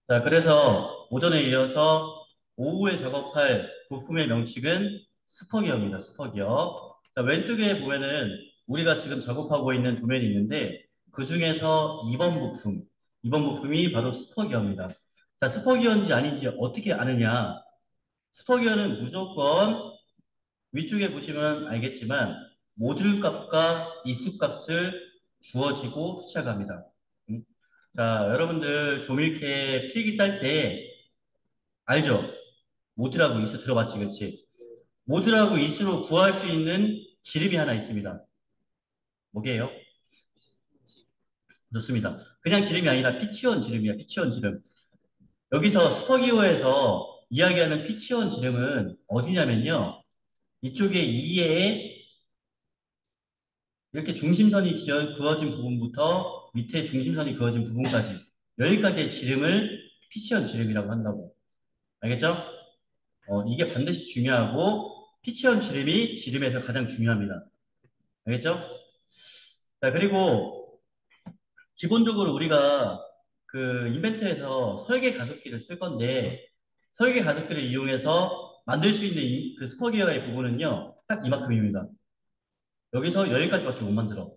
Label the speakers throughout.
Speaker 1: 자, 그래서 오전에 이어서 오후에 작업할 부품의 명칭은 스퍼기어입니다. 스퍼기어. 자, 왼쪽에 보면은 우리가 지금 작업하고 있는 도면이 있는데 그 중에서 2번 부품, 2번 부품이 바로 스퍼기어입니다. 자, 스퍼기어인지 아닌지 어떻게 아느냐? 스퍼기어는 무조건 위쪽에 보시면 알겠지만 모듈 값과 이수 값을 주어지고 시작합니다. 음? 자, 여러분들 조밀케 필기 딸 때 알죠? 모듈하고 이수 들어봤지, 그렇지? 모듈하고 이수로 구할 수 있는 지름이 하나 있습니다. 뭐게요? 좋습니다. 그냥 지름이 아니라 피치원 지름이야, 피치원 지름. 여기서 스퍼기어에서 이야기하는 피치원 지름은 어디냐면요. 이쪽에 2에 이렇게 중심선이 그어진 부분부터 밑에 중심선이 그어진 부분까지 여기까지의 지름을 피치원 지름이라고 한다고. 알겠죠? 이게 반드시 중요하고 피치원 지름이 지름에서 가장 중요합니다. 알겠죠? 자, 그리고 기본적으로 우리가 그 인벤트에서 설계 가속기를 쓸 건데 설계 가속기를 이용해서 만들 수 있는 그 스퍼기어의 부분은요. 딱 이만큼입니다. 여기서 여기까지밖에 못 만들어.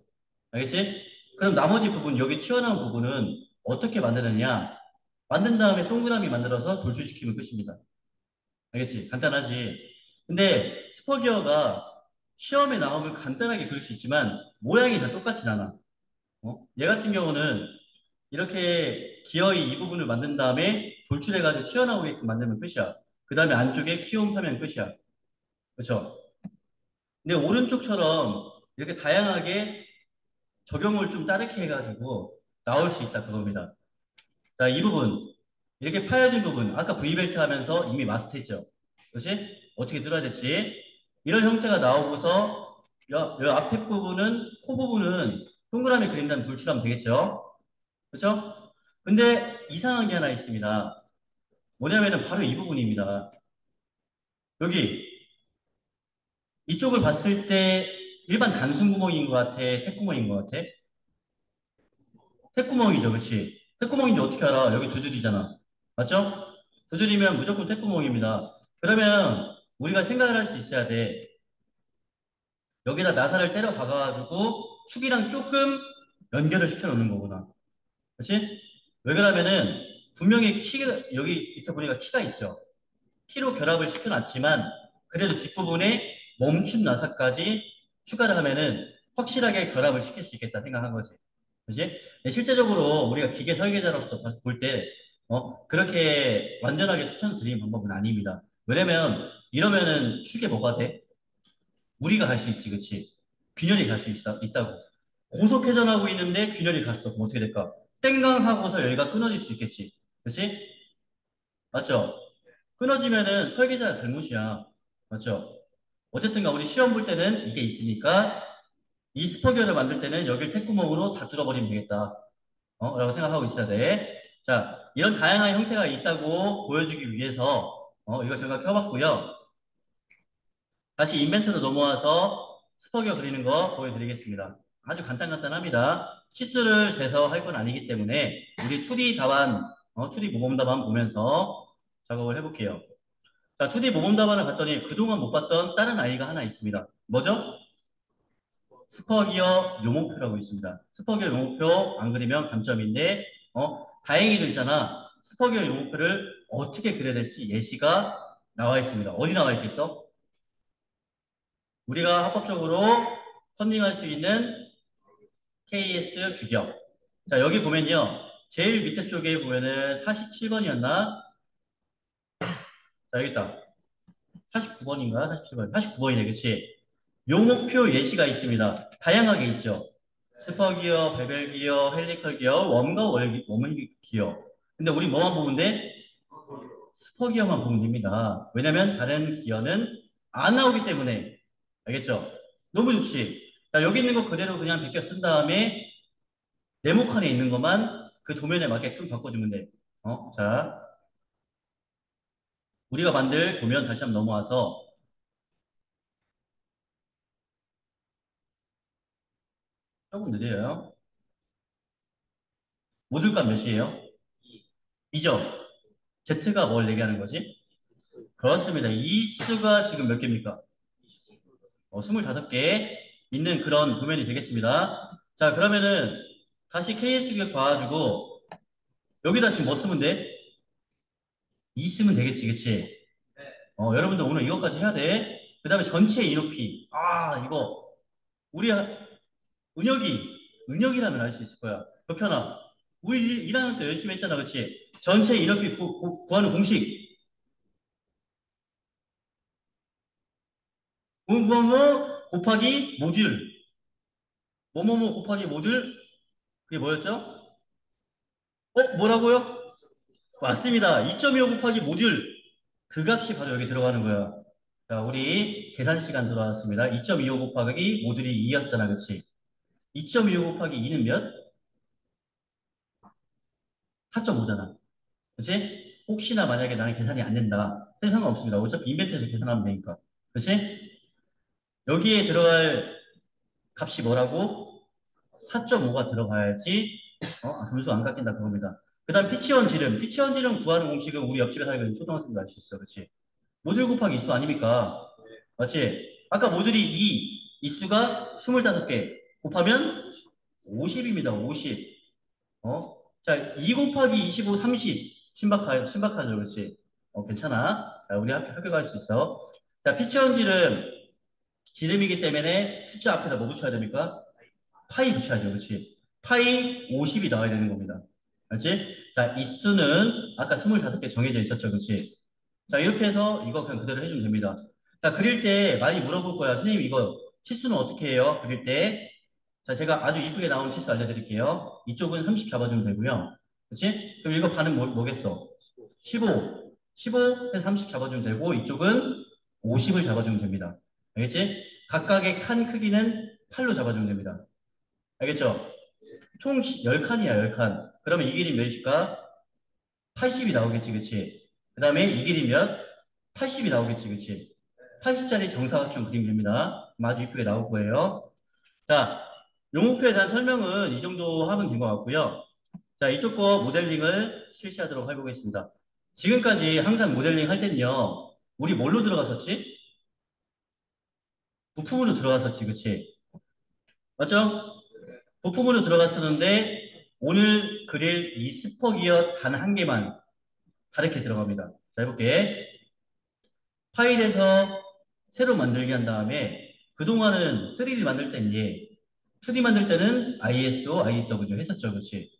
Speaker 1: 알겠지? 그럼 나머지 부분, 여기 튀어나온 부분은 어떻게 만드느냐? 만든 다음에 동그라미 만들어서 돌출시키면 끝입니다. 알겠지? 간단하지? 근데 스포기어가 시험에 나오면 간단하게 그릴 수 있지만 모양이 다 똑같진 않아. 얘 같은 경우는 이렇게 기어의 이 부분을 만든 다음에 돌출해가지고 튀어나오게끔 만들면 끝이야. 그 다음에 안쪽에 키움하면 끝이야. 그렇죠? 근데 오른쪽처럼 이렇게 다양하게 적용을 좀 다르게 해가지고 나올 수 있다 그겁니다. 자, 이 부분 이렇게 파여진 부분 아까 V벨트 하면서 이미 마스터했죠. 그렇지? 어떻게 뚫어야 될지 이런 형태가 나오고서 여 앞에 부분은 코 부분은 동그라미 그린 다음에 돌출하면 되겠죠. 그렇죠? 근데 이상한 게 하나 있습니다. 뭐냐면은 바로 이 부분입니다. 여기 이쪽을 봤을 때 일반 단순 구멍인 것 같아? 택구멍인 것 같아? 택구멍이죠, 그렇지? 택구멍인지 어떻게 알아? 여기 두 줄이잖아. 맞죠? 두 줄이면 무조건 택구멍입니다. 그러면 우리가 생각을 할 수 있어야 돼. 여기다 나사를 때려 박아가지고 축이랑 조금 연결을 시켜 놓는 거구나. 그렇지? 왜 그러면은 분명히 키가 여기 밑에 보니까 키가 있죠. 키로 결합을 시켜놨지만 그래도 뒷부분에 멈춤 나사까지 추가를 하면은 확실하게 결합을 시킬 수 있겠다 생각한 거지. 그지? 실제적으로 우리가 기계 설계자로서 볼 때, 그렇게 완전하게 추천드리는 방법은 아닙니다. 왜냐면 이러면은 축에 뭐가 돼? 무리가 갈 수 있지, 그치? 균열이 갈 수 있다고. 고속 회전하고 있는데 균열이 갔어. 그럼 어떻게 될까? 땡강하고서 여기가 끊어질 수 있겠지. 그치? 맞죠? 끊어지면은 설계자 잘못이야. 맞죠? 어쨌든가 우리 시험 볼 때는 이게 있으니까 이 스퍼기어를 만들 때는 여기를 택구멍으로 다 뚫어버리면 되겠다. 라고 생각하고 있어야 돼. 자, 이런 다양한 형태가 있다고 보여주기 위해서 이거 제가 켜봤고요. 다시 인벤트로 넘어와서 스퍼기어 그리는 거 보여드리겠습니다. 아주 간단합니다. 치수를 재서 할 건 아니기 때문에 우리 2D 답안, 2D 모범 답안 보면서 작업을 해볼게요. 자, 2D 모범 답안을 봤더니 그동안 못 봤던 다른 아이가 하나 있습니다. 뭐죠? 스퍼기어 요목표라고 있습니다. 스퍼기어 요목표 안 그리면 감점인데, 다행히도 있잖아. 스퍼기어 요목표를 어떻게 그려야 될지 예시가 나와 있습니다. 어디 나와 있겠어? 우리가 합법적으로 컨닝할 수 있는 KS 규격. 자, 여기 보면요. 제일 밑에 쪽에 보면은 47번이었나? 자, 여기 있다. 49번인가? 47번. 49번이네, 그치? 요목표 예시가 있습니다. 다양하게 있죠. 스퍼기어, 베벨기어, 헬리컬기어, 웜과 워문기어. 근데 우리 뭐만 보면 돼? 스퍼기어만 보면 됩니다. 왜냐면 다른 기어는 안 나오기 때문에. 알겠죠? 너무 좋지? 자, 여기 있는 거 그대로 그냥 베껴 쓴 다음에 네모칸에 있는 것만 그 도면에 맞게끔 바꿔주면 돼. 자, 우리가 만들 도면 다시 한번 넘어와서 조금 느려요. 모듈값 몇이에요? 2점. Z가 뭘 얘기하는 거지? 그렇습니다. 이 수가 지금 몇 개입니까? 25개 있는 그런 도면이 되겠습니다. 자, 그러면은 다시 KSQ에 봐가지고 여기다 지금 뭐 쓰면 돼? 2 쓰면 되겠지, 그치? 여러분들 오늘 이것까지 해야 돼. 그 다음에 전체 인호피. 아, 이거 우리 은혁이라면 알 수 있을 거야. 벽현아, 우리 1학년 때 열심히 했잖아, 그치? 전체 인호피 구하는 공식. 뭐뭐뭐 곱하기 모듈. 뭐뭐뭐 곱하기 모듈. 그게 뭐였죠? 뭐라고요? 맞습니다. 2.25 곱하기 모듈. 그 값이 바로 여기 들어가는 거야. 자, 우리 계산 시간 들어왔습니다. 2.25 곱하기 모듈이 2였잖아, 그치? 2.25 곱하기 2는 몇? 4.5잖아. 그치? 혹시나 만약에 나는 계산이 안 된다. 상관없습니다. 어차피 인벤트에서 계산하면 되니까. 그치? 여기에 들어갈 값이 뭐라고? 4.5가 들어가야지 점수 안 깎인다 그겁니다. 그 다음 피치원 지름. 피치원 지름 구하는 공식은 우리 옆집에 살고 있는 초등학생도 알 수 있어. 그치? 모듈 곱하기 이수 아닙니까? 맞지? 아까 모듈이 2, 이수가 25개 곱하면 50입니다. 50. 자, 2 곱하기 25, 30. 신박하죠, 그렇지? 괜찮아. 자, 우리 학교 갈 수 있어. 자, 피치원 지름이기 때문에 숫자 앞에다 뭐 붙여야 됩니까? 파이 붙여야죠, 그렇지? 파이 50이 나와야 되는 겁니다. 알지? 자, 이 수는 아까 25개 정해져 있었죠, 그렇지? 자, 이렇게 해서 이거 그냥 그대로 해주면 됩니다. 자, 그릴 때 많이 물어볼 거야. 선생님, 이거 치수는 어떻게 해요? 그릴 때. 자, 제가 아주 이쁘게 나온 치수 알려드릴게요. 이쪽은 30 잡아주면 되고요. 그치? 그럼 이거 반은 뭐겠어? 15. 15에서 30 잡아주면 되고, 이쪽은 50을 잡아주면 됩니다. 알겠지? 각각의 칸 크기는 8로 잡아주면 됩니다. 알겠죠? 총 10칸이야, 10칸. 그러면 이 길이 몇일까? 80이 나오겠지, 그치? 그 다음에 이 길이 몇? 80이 나오겠지, 그치? 80짜리 정사각형 그리면 됩니다. 아주 이쁘게 나올 거예요. 자, 용목표에 대한 설명은 이 정도 하면 된 것 같고요. 자, 이쪽 거 모델링을 실시하도록 해보겠습니다. 지금까지 항상 모델링 할 때는요, 우리 뭘로 들어갔었지? 부품으로 들어갔었지, 그치? 맞죠? 부품으로 들어갔었는데, 오늘 그릴 이 스퍼기어 단 한 개만 다르게 들어갑니다. 자, 해볼게. 파일에서 새로 만들게 한 다음에, 그동안은 3D 만들 때는 얘, 2D 만들 때는 ISO, IW 했었죠, 그치?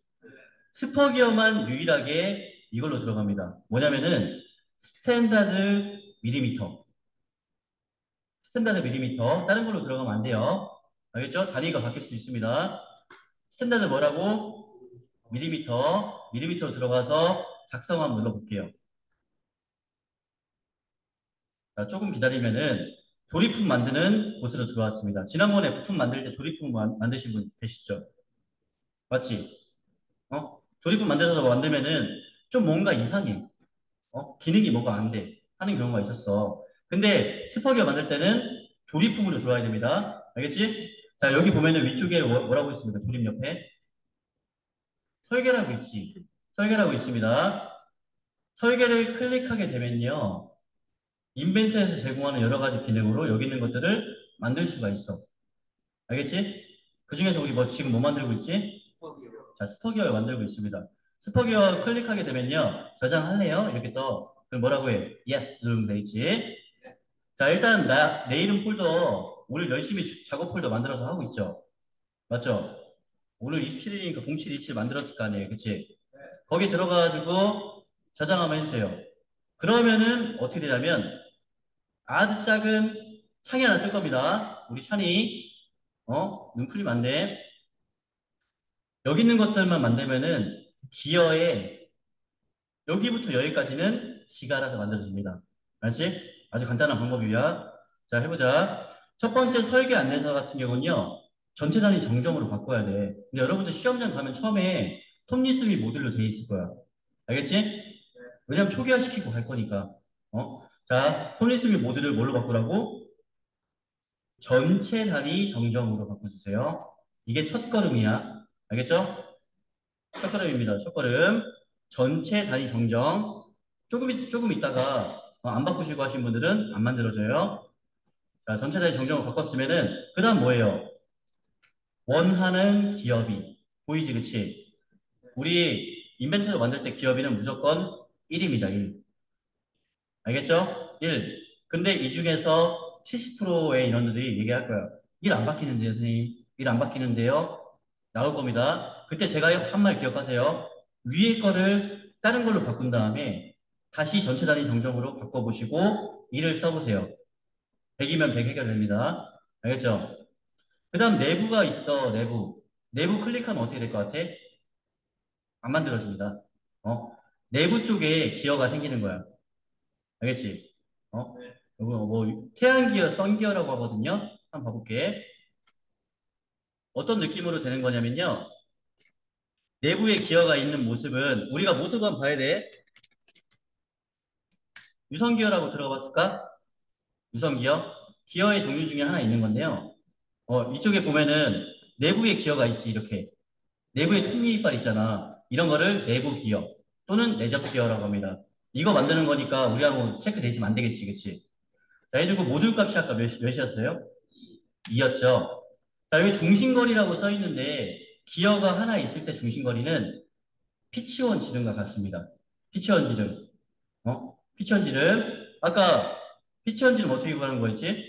Speaker 1: 스퍼기어만 유일하게 이걸로 들어갑니다. 뭐냐면은 스탠다드 밀리미터. 스탠다드 밀리미터. 다른 걸로 들어가면 안 돼요. 알겠죠? 단위가 바뀔 수 있습니다. 스탠다드 뭐라고? 밀리미터. 밀리미터로 들어가서 작성 한번 눌러볼게요. 자, 조금 기다리면은 조립품 만드는 곳으로 들어왔습니다. 지난번에 부품 만들 때 조립품 만드신 분 계시죠? 맞지? 조립품 만들어서 만들면은 좀 뭔가 이상해. 기능이 뭐가 안 돼. 하는 경우가 있었어. 근데 스퍼기어 만들 때는 조립품으로 들어와야 됩니다. 알겠지? 자, 여기 보면은 위쪽에 뭐라고 있습니까? 조립 옆에. 설계라고 있지. 설계라고 있습니다. 설계를 클릭하게 되면요. 인벤트에서 제공하는 여러 가지 기능으로 여기 있는 것들을 만들 수가 있어. 알겠지? 그 중에서 우리 지금 뭐 만들고 있지? 자, 스퍼기어 만들고 있습니다. 스퍼기어 클릭하게 되면요. 저장할래요? 이렇게 떠. 그럼 뭐라고 해? Yes 누르면 되겠지? 자, 일단 내 이름 폴더 오늘 열심히 작업 폴더 만들어서 하고 있죠. 맞죠? 오늘 27일이니까 0727 만들었을 거 아니에요. 그치? 거기 들어가가지고 저장하면 해주세요. 그러면은 어떻게 되냐면 아주 작은 창이 하나 뜰 겁니다. 우리 찬이 눈 풀리면 안 돼. 여기 있는 것들만 만들면은 기어에 여기부터 여기까지는 지가 알아서 만들어줍니다. 알지? 아주 간단한 방법이야. 자, 해보자. 첫 번째 설계 안내서 같은 경우는요, 전체 단위 정정으로 바꿔야 돼. 근데 여러분들 시험장 가면 처음에 톱니스미 모듈로 돼 있을 거야. 알겠지? 왜냐면 초기화시키고 갈 거니까. 자, 톱니스미 모듈을 뭘로 바꾸라고? 전체 단위 정정으로 바꿔주세요. 이게 첫 걸음이야. 알겠죠? 첫 걸음입니다. 첫 걸음. 전체 단위 정정. 조금 있다가 안 바꾸시고 하신 분들은 안 만들어져요. 자, 전체 단위 정정을 바꿨으면은 그 다음 뭐예요? 원하는 기업이 보이지, 그치? 우리 인벤토리 만들 때 기업이는 무조건 1입니다. 1. 알겠죠? 1. 근데 이 중에서 70%의 인원들이 얘기할 거야. 1 안 바뀌는데요, 선생님. 1 안 바뀌는데요. 나올 겁니다. 그때 제가 한 말 기억하세요. 위에 거를 다른 걸로 바꾼 다음에 다시 전체 단위 정정으로 바꿔보시고 1을 써보세요. 100이면 100 해결됩니다. 알겠죠? 그 다음 내부가 있어, 내부. 내부 클릭하면 어떻게 될 것 같아? 안 만들어집니다. 어? 내부 쪽에 기어가 생기는 거야. 알겠지? 어? 이거 뭐 태양기어, 선기어라고 하거든요. 한번 봐볼게. 어떤 느낌으로 되는 거냐면요. 내부에 기어가 있는 모습은 우리가 모습은 봐야 돼. 유선기어라고 들어봤을까? 유선기어? 기어의 종류 중에 하나 있는 건데요. 이쪽에 보면은 내부에 기어가 있지, 이렇게. 내부에 톱니이빨 있잖아. 이런 거를 내부 기어 또는 내적 기어라고 합니다. 이거 만드는 거니까 우리하고 체크돼 있으면 안 되겠지, 그치? 자, 해주고 모듈 값이 아까 몇이었어요? 2였죠. 자, 여기 중심거리라고 써 있는데 기어가 하나 있을 때 중심거리는 피치원 지름과 같습니다. 피치원 지름. 피치원 지름. 아까 피치원 지름 어떻게 구하는 거였지?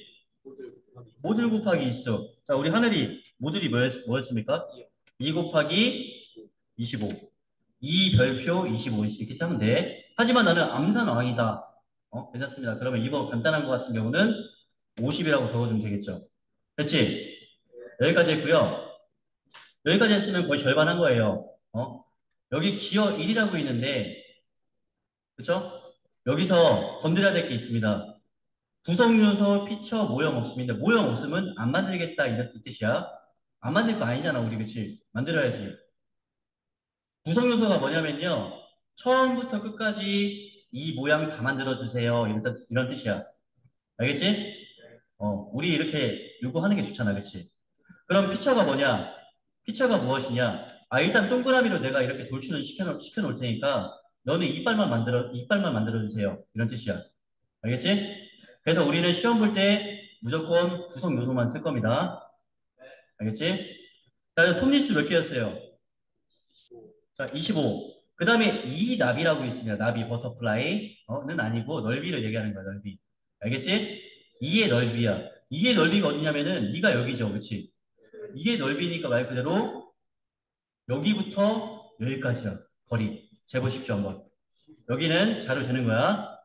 Speaker 1: 모듈 곱하기 있어. 자, 우리 하늘이 모듈이 뭐였습니까? 2 곱하기 25. 2 별표 25 이렇게 하면 돼. 하지만 나는 암산왕이다. 괜찮습니다. 그러면 이번 간단한 거 같은 경우는 50이라고 적어주면 되겠죠. 됐지? 여기까지 했고요. 여기까지 했으면 거의 절반 한 거예요. 여기 기어 1이라고 있는데, 그쵸? 여기서 건드려야 될 게 있습니다. 구성 요소, 피처, 모형 없습니다. 모형 없으면 안 만들겠다 이 뜻이야. 안 만들 거 아니잖아, 우리 그치? 만들어야지. 구성 요소가 뭐냐면요. 처음부터 끝까지 이 모양 다 만들어 주세요. 이런 뜻이야. 알겠지? 우리 이렇게 요구하는 게 좋잖아, 그치? 그럼 피처가 뭐냐? 피처가 무엇이냐? 일단 동그라미로 내가 이렇게 돌출을 시켜놓을 테니까 너는 이빨만 만들어 주세요. 이런 뜻이야. 알겠지? 그래서 우리는 시험 볼 때 무조건 구성 요소만 쓸 겁니다. 알겠지? 자, 톱니스 몇 개였어요? 자, 25. 그 다음에 이 나비라고 있습니다. 나비, 버터플라이. 는 아니고 넓이를 얘기하는 거야, 넓이. 알겠지? 이의 넓이야. 이의 넓이가 어디냐면은 이가 여기죠. 그치? 이게 넓이니까 말 그대로 여기부터 여기까지야. 거리. 재보십시오, 한번. 여기는 자로 재는 거야.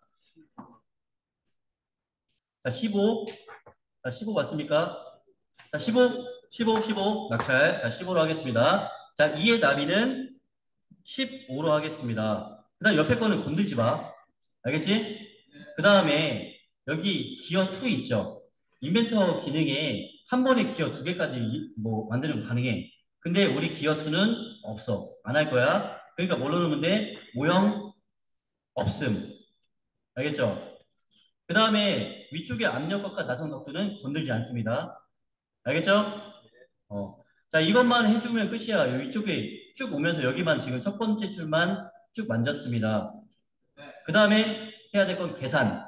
Speaker 1: 자, 15. 자, 15 맞습니까? 자, 15 낙찰. 자, 15로 하겠습니다. 자, 2의 나비는 15로 하겠습니다. 그 다음 옆에 거는 건들지 마. 알겠지? 그 다음에 여기 기어 2 있죠? 인벤터 기능에 한 번에 기어 2개까지 뭐 만드는 거 가능해. 근데 우리 기어 2는 없어. 안 할 거야. 그러니까 뭘로 넣으면 돼? 모형 없음. 알겠죠? 그 다음에 위쪽에 압력각과 나선각도는 건들지 않습니다. 알겠죠? 자, 이것만 해주면 끝이야. 여기 위쪽에 쭉 오면서 여기만 지금 첫 번째 줄만 쭉 만졌습니다. 그 다음에 해야 될 건 계산.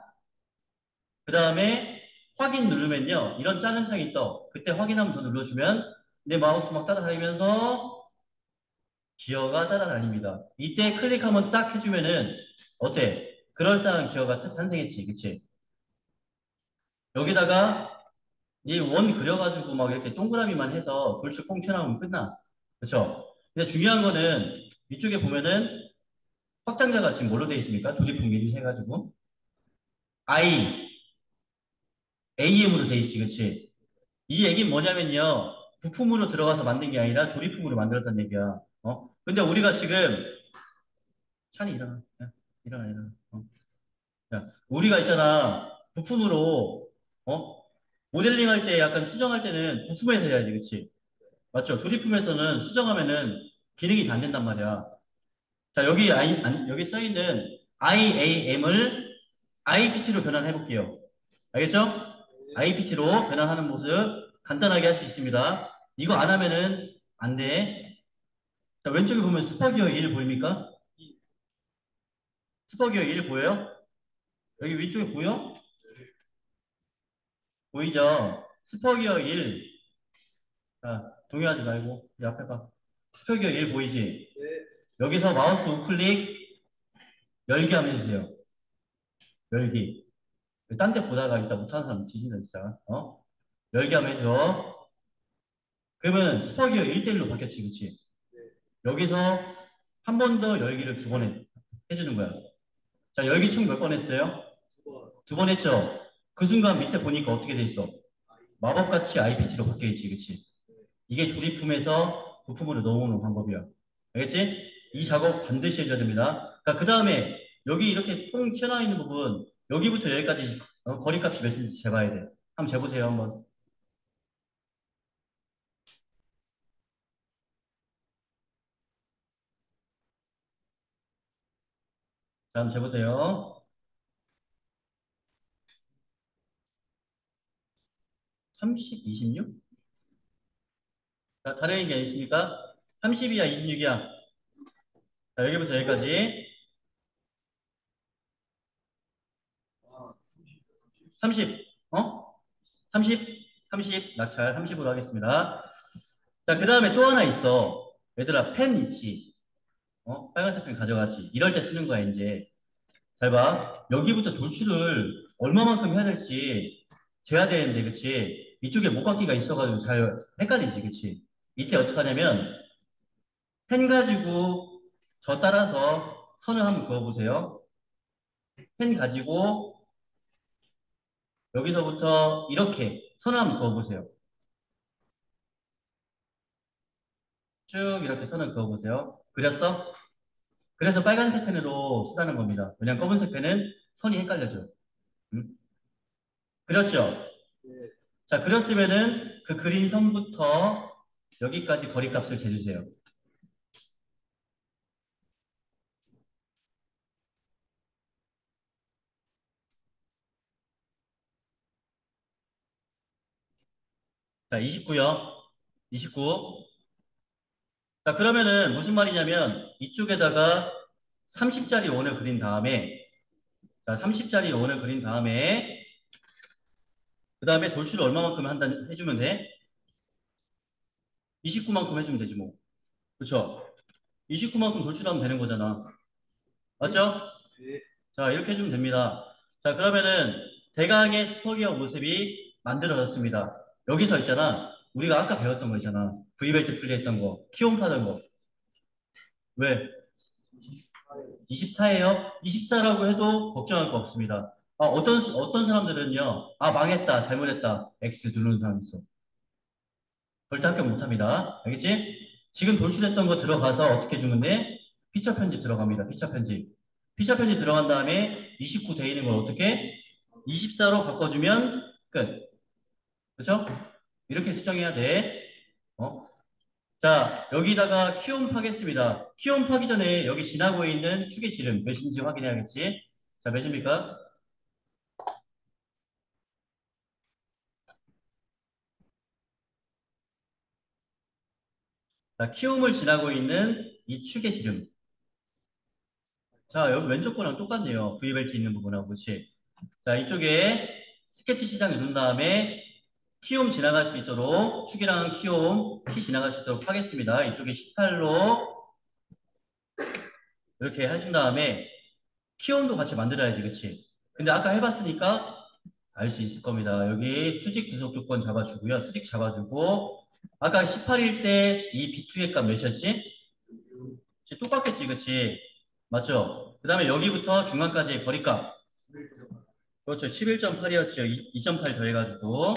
Speaker 1: 그 다음에 확인 누르면요. 이런 작은 창이 떠. 그때 확인하면 더 눌러주면 내 마우스 막 따라다니면서 기어가 따라다닙니다. 이때 클릭하면 딱 해주면은 어때? 그럴싸한 기어가 탄생했지. 그치? 여기다가 이 원 그려가지고 막 이렇게 동그라미만 해서 돌출 꽁 튀어나오면 끝나. 그쵸? 근데 중요한 거는 이쪽에 보면은 확장자가 지금 뭘로 되어 있습니까? 조립품 미리 해가지고. I, AM으로 되어 있지. 그치? 이 얘기는 뭐냐면요. 부품으로 들어가서 만든 게 아니라 조립품으로 만들었다는 얘기야. 근데 우리가 지금, 찬이 일어나. 야, 일어나. 야, 우리가 있잖아. 부품으로, 어? 모델링 할 때 약간 수정할 때는 부품에서 해야지. 그치? 맞죠? 조립품에서는 수정하면은 기능이 다 안 된단 말이야. 자, 여기 써 있는 IAM을 IPT로 변환해 볼게요. 알겠죠? IPT로 변환하는 모습 간단하게 할 수 있습니다. 이거 안 하면은 안 돼. 자, 왼쪽에 보면 스파기어 1 보입니까? 스퍼기어 1 보여요? 여기 위쪽에 보여? 보이죠? 스퍼기어 1. 자, 동요하지 말고 이 앞에 봐. 스퍼기어 1 보이지? 여기서 마우스 우클릭 열기 하면 해주세요. 열기. 딴 데 보다가 이따 못하는 사람 뒤진다 진짜. 어? 열기 하면 해줘. 그러면 스퍼기어 1대1로 바뀌었지, 그치? 여기서 한 번 더 열기를 두 번 해주는 거야. 자, 열기 총 몇 번 했어요? 두 번 했죠? 그 순간 밑에 보니까 어떻게 돼 있어? 마법같이 IPT로 바뀌어 있지, 그치? 이게 조립품에서 부품으로 넘어오는 방법이야. 알겠지? 이 작업 반드시 해줘야 됩니다. 그 다음에 여기 이렇게 통 튀어나와 있는 부분 여기부터 여기까지 거리값이 몇인지 재봐야 돼. 한번 재보세요, 한번. 자, 한번 재보세요. 30, 26? 자, 다른 얘기 있으니까 30이야, 26이야. 자, 여기부터 여기까지 30, 어? 30, 30, 낙찰 30으로 하겠습니다. 자, 그 다음에 또 하나 있어. 얘들아, 펜 있지? 빨간색 펜 가져가지. 이럴 때 쓰는 거야, 이제. 잘 봐. 여기부터 돌출을 얼마만큼 해야 될지 재야 되는데, 그치? 이쪽에 목깎이가 있어가지고 잘 헷갈리지, 그치? 이때 어떻게 하냐면, 펜 가지고 저 따라서 선을 한번 그어보세요. 펜 가지고 여기서부터 이렇게 선을 한번 그어보세요. 쭉 이렇게 선을 그어보세요. 그렸어? 그래서 빨간색 펜으로 쓰라는 겁니다. 왜냐면 검은색 펜은 선이 헷갈려져. 음? 그렇죠? 자, 그렸으면은 그 그린 선부터 여기까지 거리값을 재주세요. 자, 29요. 29. 자, 그러면은 무슨 말이냐면 이쪽에다가 30짜리 원을 그린 다음에 자, 30짜리 원을 그린 다음에 그 다음에 돌출을 얼마만큼 한다 해주면 돼? 29만큼 해주면 되지 뭐. 그쵸? 29만큼 돌출하면 되는 거잖아. 맞죠? 자, 이렇게 해주면 됩니다. 자, 그러면은 대강의 스포기어 모습이 만들어졌습니다. 여기서 있잖아. 우리가 아까 배웠던 거 있잖아. V벨트 분리했던 거, 키움 파던 거. 왜? 24예요? 24라고 해도 걱정할 거 없습니다. 어떤 사람들은요, 아, 망했다, 잘못했다. X 누르는 사람 있어. 절대 합격 못 합니다. 알겠지? 지금 돌출했던 거 들어가서 어떻게 주면 돼? 피처 편집 들어갑니다. 피처 편집. 피처 편집 들어간 다음에 29 돼 있는 걸 어떻게? 24로 바꿔주면 끝. 그렇죠? 이렇게 수정해야 돼. 어? 자, 여기다가 키움 파겠습니다. 키움 파기 전에 여기 지나고 있는 축의 지름 몇인지 확인해야겠지? 자, 몇입니까? 자, 키움을 지나고 있는 이 축의 지름. 자, 여기 왼쪽 거랑 똑같네요. V벨트 있는 부분하고, 그렇지? 자, 이쪽에 스케치 시작 누른 다음에 키움 지나갈 수 있도록 축이랑 키움, 키 지나갈 수 있도록 하겠습니다. 이쪽에 18로 이렇게 하신 다음에 키움도 같이 만들어야지, 그치? 근데 아까 해봤으니까 알 수 있을 겁니다. 여기 수직 구속 조건 잡아주고요. 수직 잡아주고 아까 18일 때 이 B2의 값 몇이었지? 똑같겠지, 그치? 맞죠? 그 다음에 여기부터 중간까지의 거리값 그렇죠. 11.8이었죠. 2.8 더해가지고.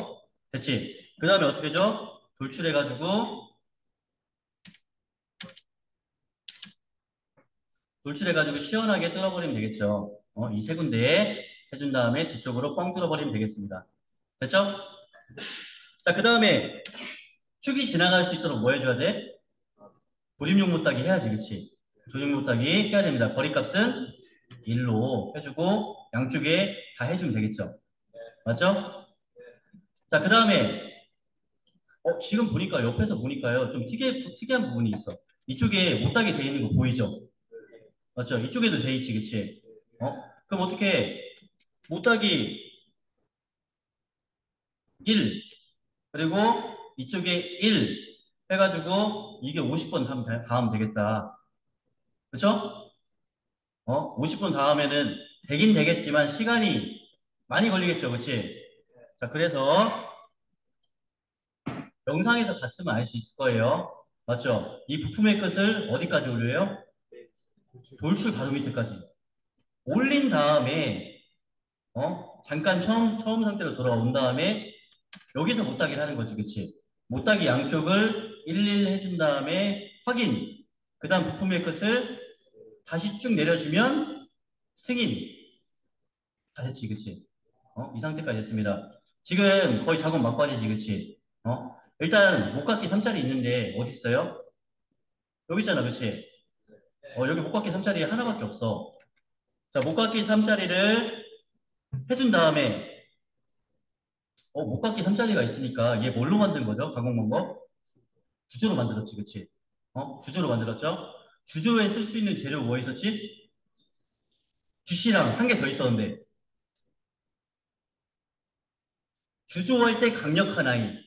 Speaker 1: 됐지? 그 다음에 어떻게 죠? 돌출해가지고, 돌출해가지고 시원하게 뚫어버리면 되겠죠. 이 세 군데 해준 다음에 뒤쪽으로 뻥 뚫어버리면 되겠습니다. 됐죠? 자, 그 다음에 축이 지나갈 수 있도록 뭐 해줘야 돼? 조립용 못따기 해야지, 그치? 조립용 못따기 해야 됩니다. 거리값은 1로 해주고, 양쪽에 다 해주면 되겠죠? 맞죠? 자, 그 다음에 지금 보니까 옆에서 보니까요. 좀 특이한 부분이 있어. 이쪽에 못하게 돼 있는 거 보이죠? 맞죠? 이쪽에도 돼 있지, 그치? 그럼 어떻게 해? 못하기 1, 그리고 이쪽에 1 해가지고 이게 50번 다 하면 되겠다. 그쵸? 50분 다 하면은 되긴 되겠지만 시간이 많이 걸리겠죠. 그치? 자, 그래서 영상에서 봤으면 알 수 있을 거예요. 맞죠? 이 부품의 끝을 어디까지 올려요? 돌출 바로 밑에까지. 올린 다음에, 잠깐 처음 상태로 돌아온 다음에 여기서 못하게 하는 거지. 그치? 못하기 양쪽을 11 해준 다음에 확인. 그 다음 부품의 끝을 다시 쭉 내려주면 승인. 다 됐지. 그치? 이 상태까지 됐습니다. 지금 거의 작업 막바지지. 그치? 일단 목깎이 3짜리 있는데 어디 있어요? 여기 있잖아. 그치? 여기 목깎이 3짜리 하나밖에 없어. 자, 목깎이 3짜리를 해준 다음에 목깎이 3짜리가 있으니까 얘 뭘로 만든 거죠? 가공한 거? 주조로 만들었지. 그치? 주조로 만들었죠? 주조에 쓸 수 있는 재료 뭐 있었지? 주씨랑 한 개 더 있었는데 주조할 때 강력한 아이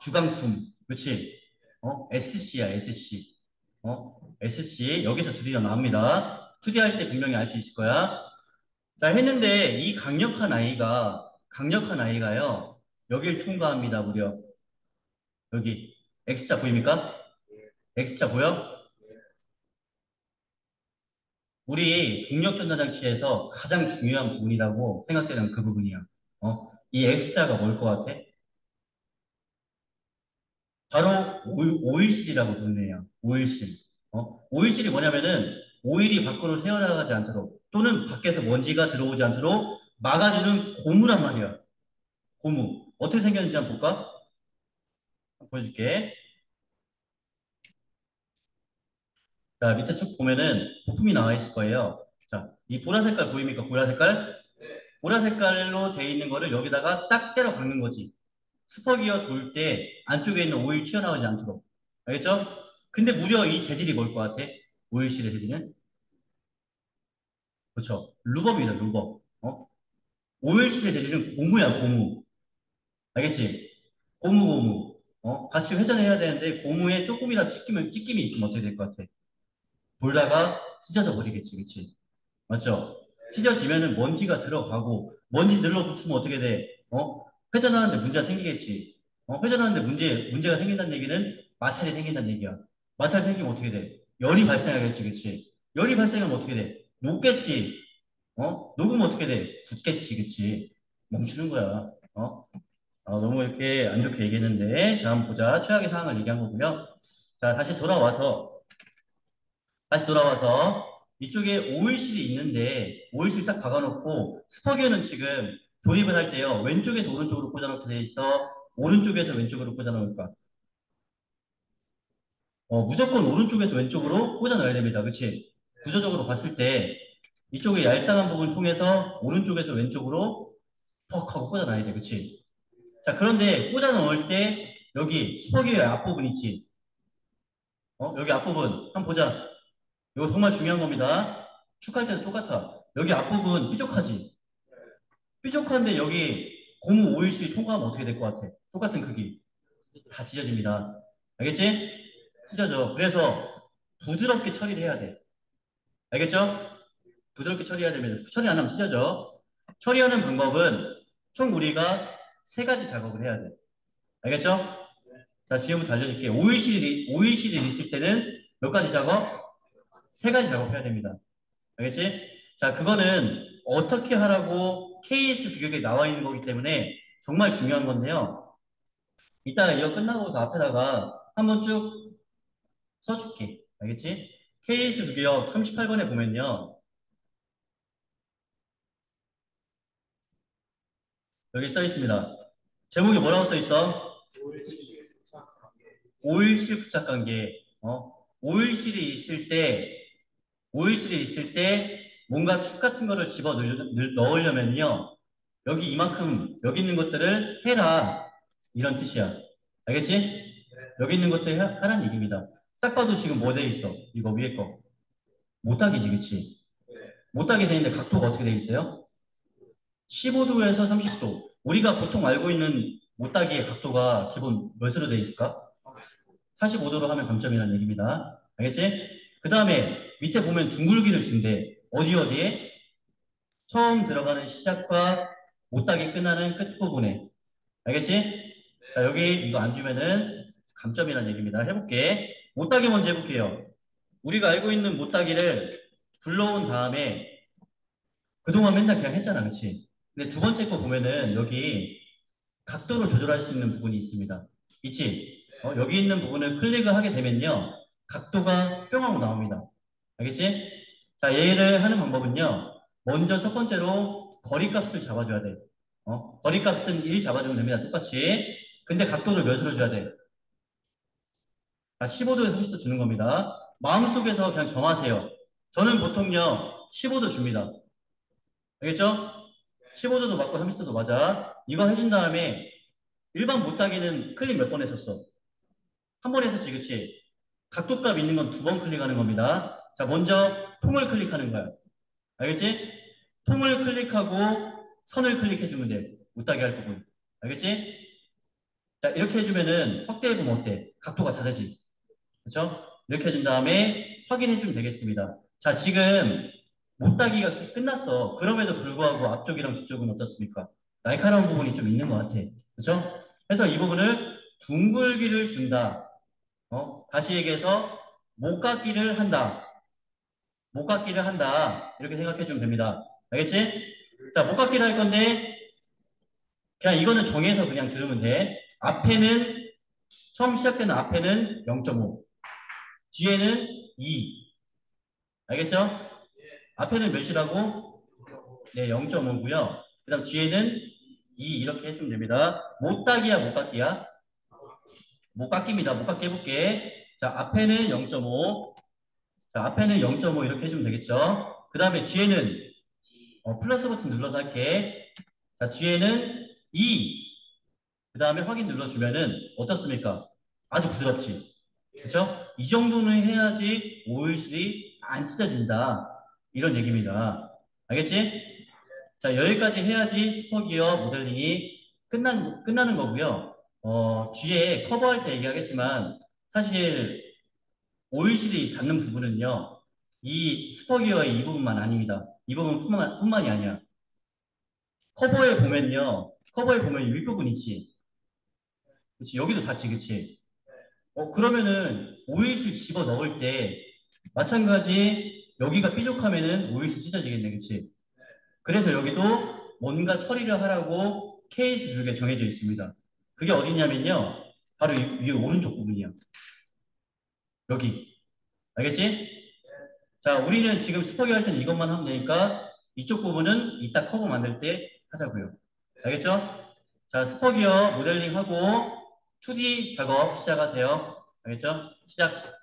Speaker 1: 주강품 그치? SC야 SC SC 여기서 드디어 나옵니다. 투디할 때 분명히 알 수 있을 거야. 자 했는데 이 강력한 아이가요 여길 통과합니다. 무려 여기 X자 보입니까? X자 보여? 우리 동력전자장치에서 가장 중요한 부분이라고 생각되는 그 부분이야. 이 X자가 뭘 것 같아? 바로 오일실이라고 부르는 애야. 오일실. 오일실이 뭐냐면은 오일이 밖으로 새어나가지 않도록 또는 밖에서 먼지가 들어오지 않도록 막아주는 고무란 말이야. 고무. 어떻게 생겼는지 한번 볼까? 한번 보여줄게. 자, 밑에 쭉 보면은 부품이 나와 있을 거예요. 자, 이 보라 색깔 보입니까? 보라 색깔? 보라 색깔로 돼 있는 거를 여기다가 딱 때려 박는 거지. 스퍼기어 돌 때 안쪽에 있는 오일 튀어나오지 않도록. 알겠죠? 근데 무려 이 재질이 뭘 것 같아? 오일실의 재질은? 그렇죠. 루버입니다, 루버. 오일실의 재질은 고무야, 고무. 알겠지? 고무, 고무. 같이 회전해야 되는데 고무에 조금이라도 찢김이 있으면 어떻게 될 것 같아? 돌다가 찢어져 버리겠지, 그치? 맞죠? 찢어지면은 먼지가 들어가고 먼지 늘러붙으면 어떻게 돼? 회전하는데 문제가 생기겠지. 회전하는데 문제가 생긴다는 얘기는 마찰이 생긴다는 얘기야. 마찰이 생기면 어떻게 돼? 열이 발생하겠지, 그치? 열이 발생하면 어떻게 돼? 녹겠지. 녹으면 어떻게 돼? 굳겠지, 그치? 멈추는 거야. 너무 이렇게 안 좋게 얘기했는데, 다음 보자. 최악의 상황을 얘기한 거고요. 자, 다시 돌아와서, 이쪽에 오일실이 있는데, 오일실 딱 박아놓고, 스파게는 지금 조립을 할 때요, 왼쪽에서 오른쪽으로 꽂아놓게 돼 있어, 오른쪽에서 왼쪽으로 꽂아놓을까? 무조건 오른쪽에서 왼쪽으로 꽂아넣어야 됩니다. 그치? 구조적으로 봤을 때, 이쪽에 얄쌍한 부분을 통해서 오른쪽에서 왼쪽으로 퍽 하고 꽂아놔야 돼. 그치? 자, 그런데 꽂아 넣을 때 여기 스퍼기의 앞부분 있지? 여기 앞부분 한번 보자. 이거 정말 중요한 겁니다. 축할 때도 똑같아. 여기 앞부분 삐족하지? 삐족한데 여기 고무 오일실 통과하면 어떻게 될 것 같아? 똑같은 크기. 다 찢어집니다. 알겠지? 찢어져. 그래서 부드럽게 처리를 해야 돼. 알겠죠? 부드럽게 처리해야 되면 처리 안 하면 찢어져. 처리하는 방법은 총 우리가 세 가지 작업을 해야 돼. 알겠죠? 자, 지금부터 알려줄게. 오일실이 있을 때는 몇 가지 작업? 세 가지 작업해야 됩니다. 알겠지? 자, 그거는 어떻게 하라고 KS 규격에 나와 있는 거기 때문에 정말 중요한 건데요. 이따가 이거 끝나고서 앞에다가 한번 쭉 써줄게. 알겠지? KS 규격 38번에 보면요. 여기 써 있습니다. 제목이 뭐라고 써 있어? 오일실 부착 관계. 오일실이 있을 때 오일실에 있을 때 뭔가 축 같은 거를 넣으려면요. 여기 이만큼, 여기 있는 것들을 해라. 이런 뜻이야. 알겠지? 여기 있는 것들 하라는 얘기입니다. 딱 봐도 지금 뭐 돼 있어? 이거 위에 거. 못하기지, 그치? 못 따게 되는데 각도가 어떻게 되어 있어요? 15도에서 30도. 우리가 보통 알고 있는 못 따기의 각도가 기본 몇으로 되어 있을까? 45도로 하면 감점이라는 얘기입니다. 알겠지? 그 다음에 밑에 보면 둥글기를 준대. 어디 어디에? 처음 들어가는 시작과 못하게 끝나는 끝부분에. 알겠지? 자, 여기 이거 안 주면은 감점이라는 얘기입니다. 해볼게. 못하게 먼저 해볼게요. 우리가 알고 있는 못하기를 불러온 다음에 그동안 맨날 그냥 했잖아. 그치? 근데 두 번째 거 보면은 여기 각도를 조절할 수 있는 부분이 있습니다. 있지? 여기 있는 부분을 클릭을 하게 되면요. 각도가 뿅 하고 나옵니다. 알겠지? 자, 얘를 하는 방법은요. 먼저 첫 번째로 거리값을 잡아줘야 돼. 거리값은 1 잡아주면 됩니다. 똑같이. 근데 각도를 몇으로 줘야 돼? 15도에서 30도 주는 겁니다. 마음속에서 그냥 정하세요. 저는 보통요, 15도 줍니다. 알겠죠? 15도도 맞고 30도도 맞아. 이거 해준 다음에 일반 못하기는 클릭 몇 번 했었어? 한 번 했었지, 그치? 각도값 있는 건 두 번 클릭하는 겁니다. 자, 먼저 통을 클릭하는 거야. 알겠지? 통을 클릭하고 선을 클릭해주면 돼. 못하게 할 부분. 알겠지? 자, 이렇게 해주면은 확대해보면 어때? 각도가 다르지? 그쵸? 이렇게 해준 다음에 확인해주면 되겠습니다. 자, 지금 못따기가 끝났어. 그럼에도 불구하고 앞쪽이랑 뒤쪽은 어떻습니까? 날카로운 부분이 좀 있는 것 같아. 그쵸? 그래서 이 부분을 둥글기를 준다. 다시 얘기해서 목깎기를 한다. 목깎기를 한다. 이렇게 생각해 주면 됩니다. 알겠지? 자, 목깎기를 할 건데 그냥 이거는 정해서 그냥 들으면 돼. 앞에는 처음 시작되는 앞에는 0.5, 뒤에는 2. 알겠죠? 앞에는 몇이라고? 네, 0.5고요. 그다음 뒤에는 2 이렇게 해주면 됩니다. 못깎기야, 못깎기야? 못깎기입니다. 못깎기 해볼게. 자, 앞에는 0.5. 자, 앞에는 0.5 이렇게 해주면 되겠죠? 그 다음에 뒤에는 플러스 버튼 눌러서 할게. 자, 뒤에는 2. 그 다음에 확인 눌러주면은 어떻습니까? 아주 부드럽지? 그쵸? 이 정도는 해야지 오일실이 안 찢어진다. 이런 얘기입니다. 알겠지? 자, 여기까지 해야지 슈퍼기어 모델링이 끝나는 거고요. 뒤에 커버할 때 얘기하겠지만 사실 오일실이 닿는 부분은요. 이 슈퍼기어의 이 부분만 아닙니다. 이 부분뿐만이 아니야. 커버에 보면요. 커버에 보면 윗부분 있지. 그치? 여기도 닿지, 그치? 그러면은 오일실 집어 넣을 때 마찬가지 여기가 삐죽하면은 오일실 찢어지겠네, 그치? 그래서 여기도 뭔가 처리를 하라고 케이스 뷰에 정해져 있습니다. 그게 어디냐면요. 바로 이 오른쪽 부분이야. 여기. 알겠지? 자, 우리는 지금 스포기 할 때는 이것만 하면 되니까 이쪽 부분은 이따 커버 만들 때 하자고요. 알겠죠? 자, 스포기어 모델링하고 2D 작업 시작하세요. 알겠죠? 시작.